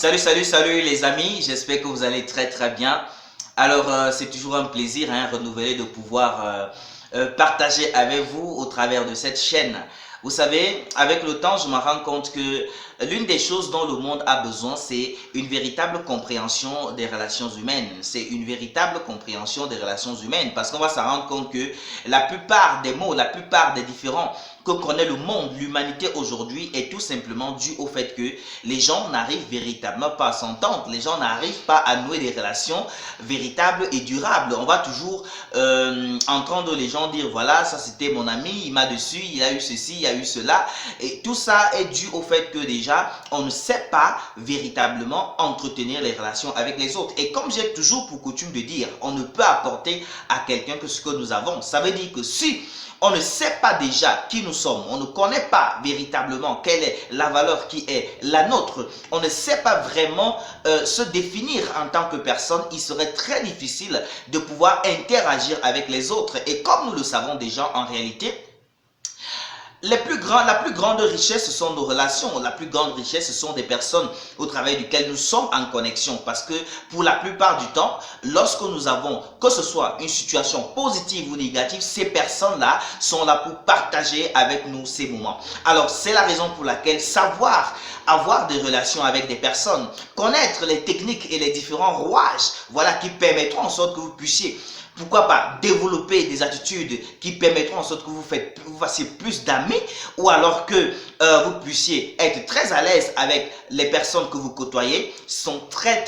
Salut les amis, j'espère que vous allez très bien. Alors c'est toujours un plaisir renouvelé de pouvoir partager avec vous au travers de cette chaîne. Vous savez, avec le temps, je me rends compte que l'une des choses dont le monde a besoin, c'est une véritable compréhension des relations humaines. C'est une véritable compréhension des relations humaines parce qu'on va s'en rendre compte que la plupart des mots, la plupart des différents que connaît le monde, l'humanité aujourd'hui est tout simplement dû au fait que les gens n'arrivent véritablement pas à s'entendre, les gens n'arrivent pas à nouer des relations véritables et durables. On va toujours entendre les gens dire voilà, ça c'était mon ami, il m'a dessus, il a eu ceci, il a eu cela. Et tout ça est dû au fait que déjà, on ne sait pas véritablement entretenir les relations avec les autres. Et comme j'ai toujours pour coutume de dire, on ne peut apporter à quelqu'un que ce que nous avons. Ça veut dire que si on ne sait pas déjà qui nous sommes, on ne connaît pas véritablement quelle est la valeur qui est la nôtre, on ne sait pas vraiment se définir en tant que personne, il serait très difficile de pouvoir interagir avec les autres. Et comme nous le savons déjà en réalité, la plus grande richesse, ce sont nos relations. La plus grande richesse, ce sont des personnes au travers duquel nous sommes en connexion. Parce que pour la plupart du temps, lorsque nous avons, que ce soit une situation positive ou négative, ces personnes-là sont là pour partager avec nous ces moments. Alors, c'est la raison pour laquelle savoir avoir des relations avec des personnes, connaître les techniques et les différents rouages, voilà, qui permettront en sorte que vous puissiez, pourquoi pas, développer des attitudes qui permettront en sorte que vous fassiez plus d'amis, ou alors que vous puissiez être très à l'aise avec les personnes que vous côtoyez, sont très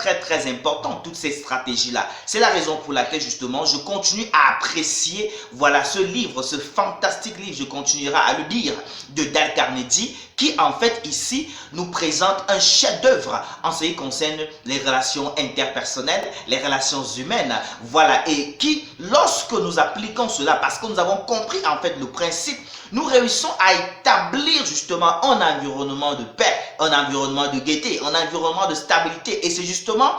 importantes, toutes ces stratégies-là. C'est la raison pour laquelle justement je continue à apprécier, voilà, ce livre, ce fantastique livre, je continuerai à le dire, de Dale Carnegie, qui en fait ici nous présente un chef-d'œuvre en ce qui concerne les relations interpersonnelles, les relations humaines, voilà, et qui, lorsque nous appliquons cela, parce que nous avons compris en fait le principe, nous réussissons à établir justement un environnement de paix, un environnement de gaieté, un environnement de stabilité. Et c'est justement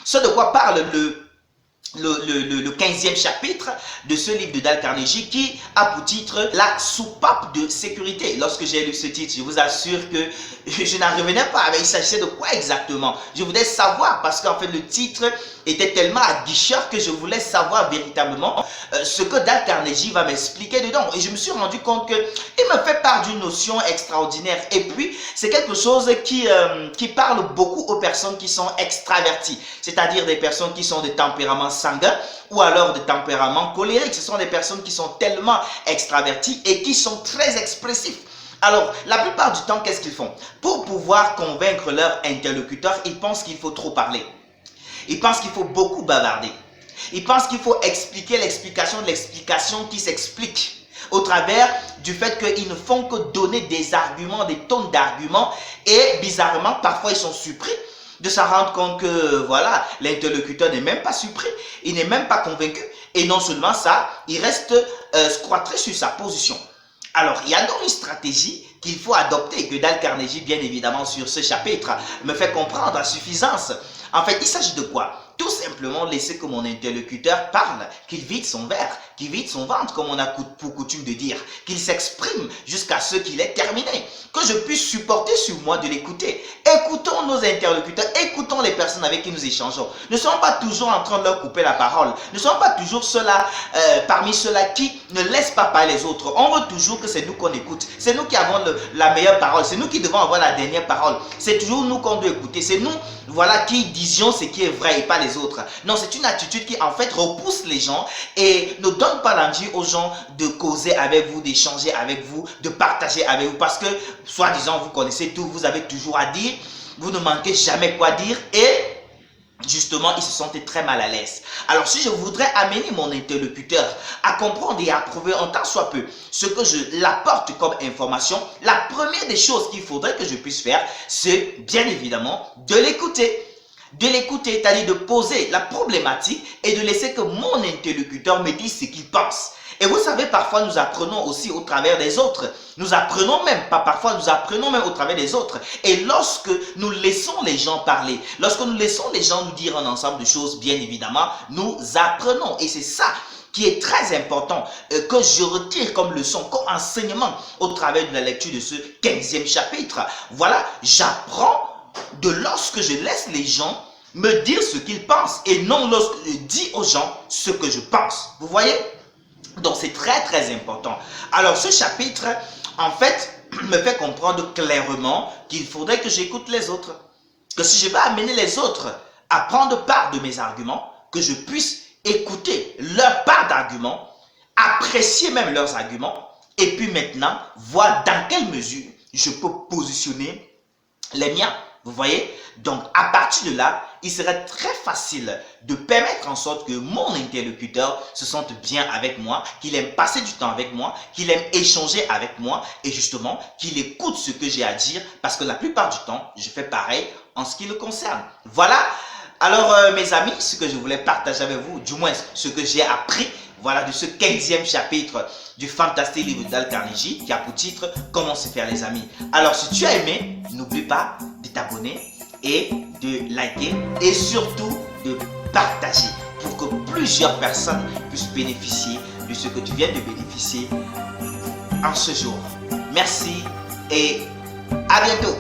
ce de quoi parle le 15e chapitre de ce livre de Dale Carnegie, qui a pour titre la soupape de sécurité. Lorsque j'ai lu ce titre, je vous assure que je n'en revenais pas, mais il s'agissait de quoi exactement? Je voulais savoir, parce qu'en fait le titre était tellement aguicheur que je voulais savoir véritablement ce que Dale Carnegie va m'expliquer dedans. Et je me suis rendu compte qu'il me fait part d'une notion extraordinaire. Et puis, c'est quelque chose qui parle beaucoup aux personnes qui sont extraverties, c'est-à-dire des personnes qui sont de tempérament sanguin ou alors de tempérament colérique. Ce sont des personnes qui sont tellement extraverties et qui sont très expressifs. Alors, la plupart du temps, qu'est-ce qu'ils font? Pour pouvoir convaincre leur interlocuteur, ils pensent qu'il faut trop parler. Ils pensent qu'il faut beaucoup bavarder. Ils pensent qu'il faut expliquer l'explication de l'explication qui s'explique au travers du fait qu'ils ne font que donner des arguments, des tonnes d'arguments, et bizarrement, parfois ils sont surpris de se rendre compte que voilà, l'interlocuteur n'est même pas surpris, il n'est même pas convaincu, et non seulement ça, il reste squatté sur sa position. Alors, il y a donc une stratégie qu'il faut adopter, que Dale Carnegie, bien évidemment, sur ce chapitre, me fait comprendre à suffisance. En fait, il s'agit de quoi? Tout simplement laisser que mon interlocuteur parle, qu'il vide son verre, qu'il vide son ventre, comme on a pour coutume de dire, qu'il s'exprime jusqu'à ce qu'il ait terminé, que je puisse supporter sur moi de l'écouter. Écoutons nos interlocuteurs, écoutons les personnes avec qui nous échangeons. Ne soyons pas toujours en train de leur couper la parole, ne soyons pas toujours ceux-là, parmi ceux-là qui ne laissent pas parler les autres. On veut toujours que c'est nous qu'on écoute, c'est nous qui avons la meilleure parole, c'est nous qui devons avoir la dernière parole, c'est toujours nous qu'on doit écouter, c'est nous, voilà, qui disions ce qui est vrai et pas les autres. Non, c'est une attitude qui en fait repousse les gens et ne donne pas l'envie aux gens de causer avec vous, d'échanger avec vous, de partager avec vous, parce que soi-disant vous connaissez tout, vous avez toujours à dire, vous ne manquez jamais quoi dire, et justement, ils se sentent très mal à l'aise. Alors, si je voudrais amener mon interlocuteur à comprendre et à approuver en tant soit peu ce que je l'apporte comme information, la première des choses qu'il faudrait que je puisse faire, c'est bien évidemment de l'écouter. De l'écouter, c'est-à-dire de poser la problématique et de laisser que mon interlocuteur me dise ce qu'il pense. Et vous savez, parfois nous apprenons aussi au travers des autres. Nous apprenons même, pas parfois, nous apprenons même au travers des autres. Et lorsque nous laissons les gens parler, lorsque nous laissons les gens nous dire un ensemble de choses, bien évidemment, nous apprenons. Et c'est ça qui est très important, que je retire comme leçon, comme enseignement au travers de la lecture de ce 15e chapitre. Voilà, j'apprends de lorsque je laisse les gens me dire ce qu'ils pensent et non lorsque je dis aux gens ce que je pense. Vous voyez? Donc c'est très très important. Alors ce chapitre, en fait, me fait comprendre clairement qu'il faudrait que j'écoute les autres. Que si je veux amener les autres à prendre part de mes arguments, que je puisse écouter leur part d'arguments, apprécier même leurs arguments, et puis maintenant, voir dans quelle mesure je peux positionner les miens. Vous voyez? Donc, à partir de là, il serait très facile de permettre en sorte que mon interlocuteur se sente bien avec moi, qu'il aime passer du temps avec moi, qu'il aime échanger avec moi et justement qu'il écoute ce que j'ai à dire parce que la plupart du temps, je fais pareil en ce qui le concerne. Voilà. Alors, mes amis, ce que je voulais partager avec vous, du moins ce que j'ai appris, voilà, de ce 15e chapitre du fantastique livre d'Dale Carnegie qui a pour titre Comment se faire les amis. Alors, si tu as aimé, n'oublie pas de t'abonner et de liker et surtout de partager pour que plusieurs personnes puissent bénéficier de ce que tu viens de bénéficier en ce jour. Merci et à bientôt.